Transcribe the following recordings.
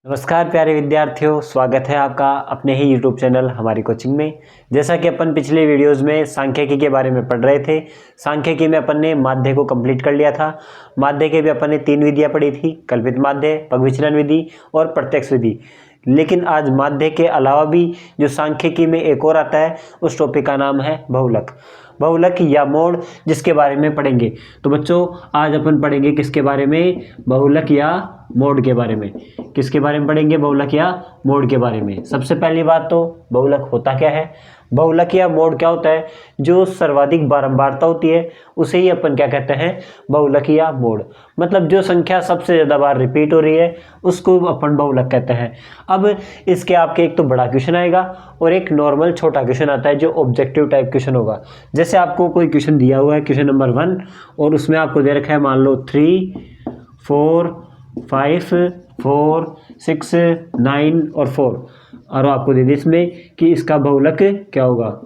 नमस्कार प्यारे विद्यार्थियों, स्वागत है आपका अपने ही YouTube चैनल हमारी कोचिंग में। जैसा कि अपन पिछले वीडियोस में सांख्यिकी के बारे में पढ़ रहे थे। सांख्यिकी में अपन ने माध्य को कंप्लीट कर लिया था। माध्य के भी अपन ने 3 विधियां पढ़ी थी, कल्पित माध्य, पगविचलन विधि और प्रत्यक्ष विधि। लेकिन आज माध्य के अलावा भी जो सांख्यिकी में एक और आता है, उस टॉपिक का नाम है बहुलक। बहुलक या मोड, जिसके बारे में पढ़ेंगे। तो बच्चों आज अपन पढ़ेंगे किसके बारे में? बहुलक या मोड के बारे में। किसके बारे में पढ़ेंगे? बहुलक या मोड के बारे में। सबसे पहली बात तो बहुलक होता क्या है? बहुलक या मोड क्या होता है? जो सर्वाधिक बारंबारता होती है उसे ही अपन क्या कहते हैं? बहुलक या मोड। मतलब जो संख्या सबसे ज़्यादा बार रिपीट हो रही है उसको अपन बहुलक कहते हैं। अब इसके आपके एक तो बड़ा क्वेश्चन आएगा और एक नॉर्मल छोटा क्वेश्चन आता है जो ऑब्जेक्टिव टाइप क्वेश्चन होगा। जैसे आपको कोई क्वेश्चन दिया हुआ है, क्वेश्चन नंबर 1, और उसमें आपको दे रखा है मान लो 3, 4, 5, 4, 6, 9 और 4, और आपको दे दी इसमें कि इसका बहुलक क्या होगा।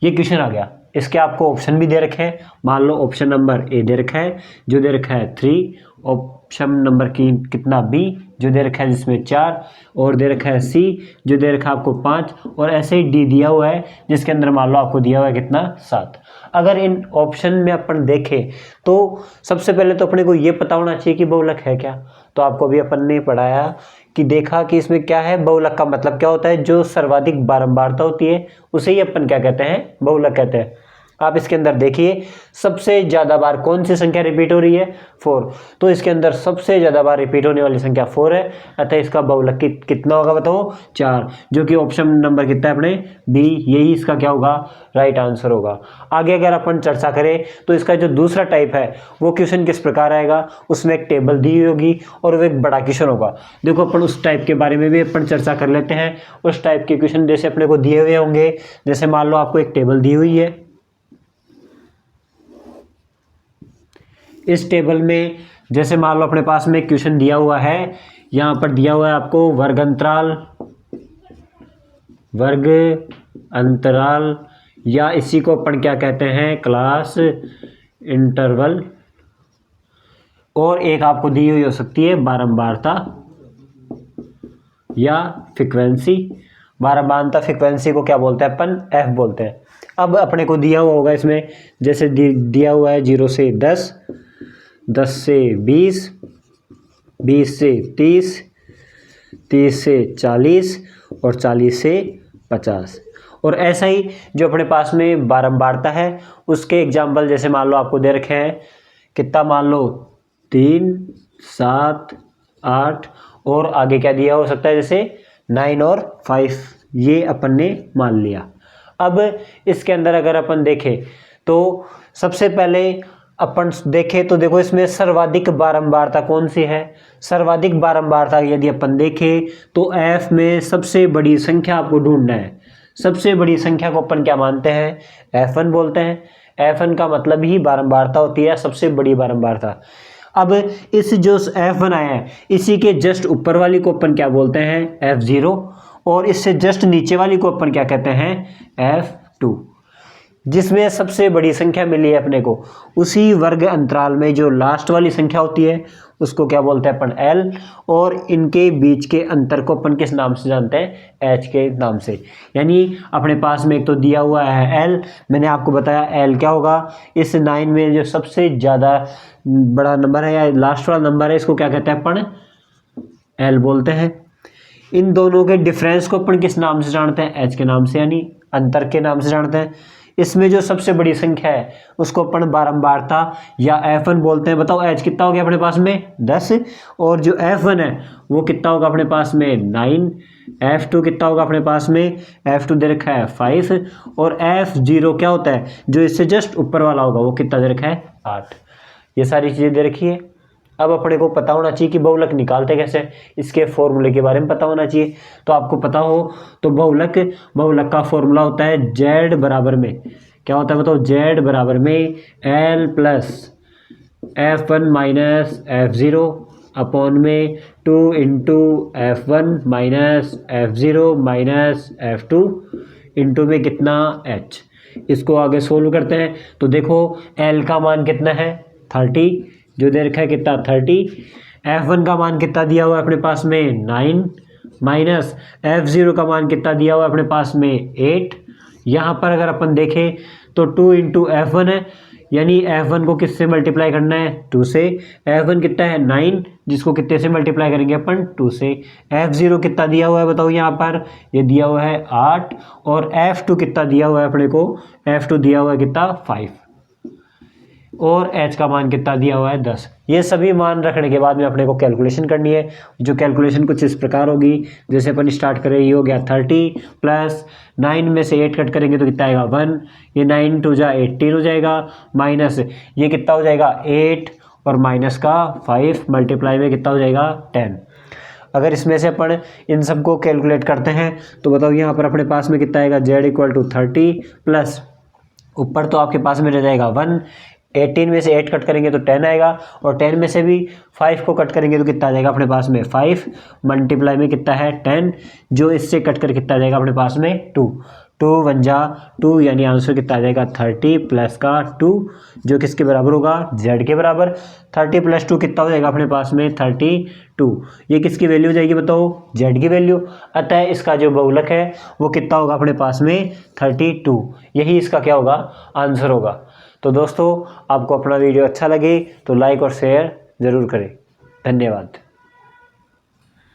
ये क्वेश्चन आ गया। इसके आपको ऑप्शन भी दे रखे हैं। मान लो ऑप्शन नंबर ए दे रखा है जो दे रखा है 3, ऑप्शन नंबर की कितना बी जो दे रखा है जिसमें 4, और दे रखा है सी जो दे रखा है आपको 5, और ऐसे ही डी दिया हुआ है जिसके अंदर मान लो आपको दिया हुआ है कितना? 7। अगर इन ऑप्शन में अपन देखें तो सबसे पहले तो अपने को ये पता होना चाहिए कि बहुलक है क्या। तो आपको भी अपन ने पढ़ाया कि देखा कि इसमें क्या है, बहुलक का मतलब क्या होता है? जो सर्वाधिक बारंबारता होती है उसे ही अपन क्या कहते हैं? बहुलक कहते हैं। आप इसके अंदर देखिए सबसे ज़्यादा बार कौन सी संख्या रिपीट हो रही है? 4। तो इसके अंदर सबसे ज़्यादा बार रिपीट होने वाली संख्या 4 है, अतः इसका बहुलक कितना होगा बताओ? 4, जो कि ऑप्शन नंबर कितना है अपने? बी, यही इसका क्या होगा? राइट आंसर होगा। आगे अगर अपन चर्चा करें तो इसका जो दूसरा टाइप है वो क्वेश्चन किस प्रकार आएगा? उसमें एक टेबल दी हुई होगी और वो एक बड़ा क्वेश्चन होगा। देखो अपन उस टाइप के बारे में भी अपन चर्चा कर लेते हैं। उस टाइप के क्वेश्चन जैसे अपने को दिए हुए होंगे, जैसे मान लो आपको एक टेबल दी हुई है। इस टेबल में जैसे मान लो अपने पास में क्वेश्चन दिया हुआ है, यहाँ पर दिया हुआ है आपको वर्ग अंतराल, या इसी को अपन क्या कहते हैं? Class interval. और एक आपको दी हुई हो सकती है बारंबारता या फ्रीक्वेंसी। बारंबारता फ्रीक्वेंसी को क्या बोलते हैं अपन? एफ बोलते हैं। अब अपने को दिया हुआ होगा इसमें जैसे दिया हुआ है 0 से 10, 10 से 20, 20 से 30, 30 से 40 और 40 से 50। और ऐसा ही जो अपने पास में बारंबारता है उसके एग्जाम्पल जैसे मान लो आपको दे रखे हैं कितना? मान लो 3, 7, 8, और आगे क्या दिया हो सकता है जैसे 9 और 5, ये अपन ने मान लिया। अब इसके अंदर अगर अपन देखें तो सबसे पहले अपन देखें तो देखो इसमें सर्वाधिक बारंबारता कौन सी है? सर्वाधिक बारंबारता यदि अपन देखें तो एफ में सबसे बड़ी संख्या आपको ढूंढना है। सबसे बड़ी संख्या को अपन क्या मानते हैं? F1 बोलते हैं। F1 का मतलब ही बारंबारता होती है, सबसे बड़ी बारंबारता। अब इस जो F1 आया है इसी के जस्ट ऊपर वाली को अपन क्या बोलते हैं? F0, और इससे जस्ट नीचे वाली को अपन क्या कहते हैं? F2। जिसमें सबसे बड़ी संख्या मिली है अपने को, उसी वर्ग अंतराल में जो लास्ट वाली संख्या होती है उसको क्या बोलते हैं अपन? L, और इनके बीच के अंतर को अपन किस नाम से जानते हैं? H के नाम से। यानी अपने पास में एक तो दिया हुआ है L, मैंने आपको बताया L क्या होगा? इस 9 में जो सबसे ज़्यादा बड़ा नंबर है या लास्ट वाला नंबर है इसको क्या कहते हैं अपन? L बोलते हैं। इन दोनों के डिफरेंस को अपन किस नाम से जानते हैं? H के नाम से, यानी अंतर के नाम से जानते हैं। इसमें जो सबसे बड़ी संख्या है उसको अपन बारंबारता या F1 बोलते हैं। बताओ H कितना हो गया अपने पास में? 10, और जो F1 है वो कितना होगा अपने पास में? 9। F2 कितना होगा अपने पास में? F2 दे रखा है 5, और F0 क्या होता है जो इससे जस्ट ऊपर वाला होगा वो कितना दे रखा है? 8। ये सारी चीज़ें दे रखी है। अब अपने को पता होना चाहिए कि बहुलक निकालते कैसे, इसके फॉर्मूले के बारे में पता होना चाहिए। तो आपको पता हो तो बहुलक का फॉर्मूला होता है Z बराबर में क्या होता है बताओ? Z बराबर में L plus F1 minus F0 upon में 2 into F1 minus F0 minus F2 into में कितना? H। इसको आगे सोल्व करते हैं तो देखो L का मान कितना है? 30 जो दे रखा है कितना 30। F1 का मान कितना दिया हुआ है अपने पास में 9 माइनस F0 का मान कितना दिया हुआ है अपने पास में 8। यहाँ पर अगर अपन देखें तो 2 इंटू F1 है, यानी F1 को किससे मल्टीप्लाई करना है 2 से। F1 कितना है 9, जिसको कितने से मल्टीप्लाई करेंगे अपन 2 से। F0 कितना दिया हुआ है बताओ, यहाँ पर ये दिया हुआ है 8 और F2 कितना दिया हुआ है अपने को, F2 दिया हुआ है कितना 5 और H का मान कितना दिया हुआ है 10। ये सभी मान रखने के बाद में अपने को कैलकुलेशन करनी है, जो कैलकुलेशन कुछ इस प्रकार होगी। जैसे अपन स्टार्ट करें, ये हो गया 30 प्लस 9 में से 8 कट करेंगे तो कितना आएगा 1, ये 9 टू जा 18 हो जाएगा, माइनस ये कितना हो जाएगा 8 और माइनस का 5 मल्टीप्लाई में कितना हो जाएगा 10। अगर इसमें से अपन इन सबको कैलकुलेट करते हैं तो बताओ यहाँ पर अपने पास में कितना आएगा Z इक्वल टू 30 प्लस ऊपर तो आपके पास में रह जाएगा 1, 18 में से 8 कट करेंगे तो 10 आएगा और 10 में से भी 5 को कट करेंगे तो कितना आ जाएगा अपने पास में 5 मल्टीप्लाई में कितना है 10, जो इससे कट कर कितना आ जाएगा अपने पास में 2, 2 1 जा 2, यानी आंसर कितना आ जाएगा 30 प्लस का 2, जो किसके बराबर होगा Z के बराबर। 30 प्लस 2 कितना हो जाएगा अपने पास में 32। ये किसकी वैल्यू हो जाएगी बताओ, Z की वैल्यू। अतः इसका जो बहुलक है वो कितना होगा अपने पास में 32, यही इसका क्या होगा आंसर होगा। तो दोस्तों आपको अपना वीडियो अच्छा लगे तो लाइक और शेयर ज़रूर करें। धन्यवाद।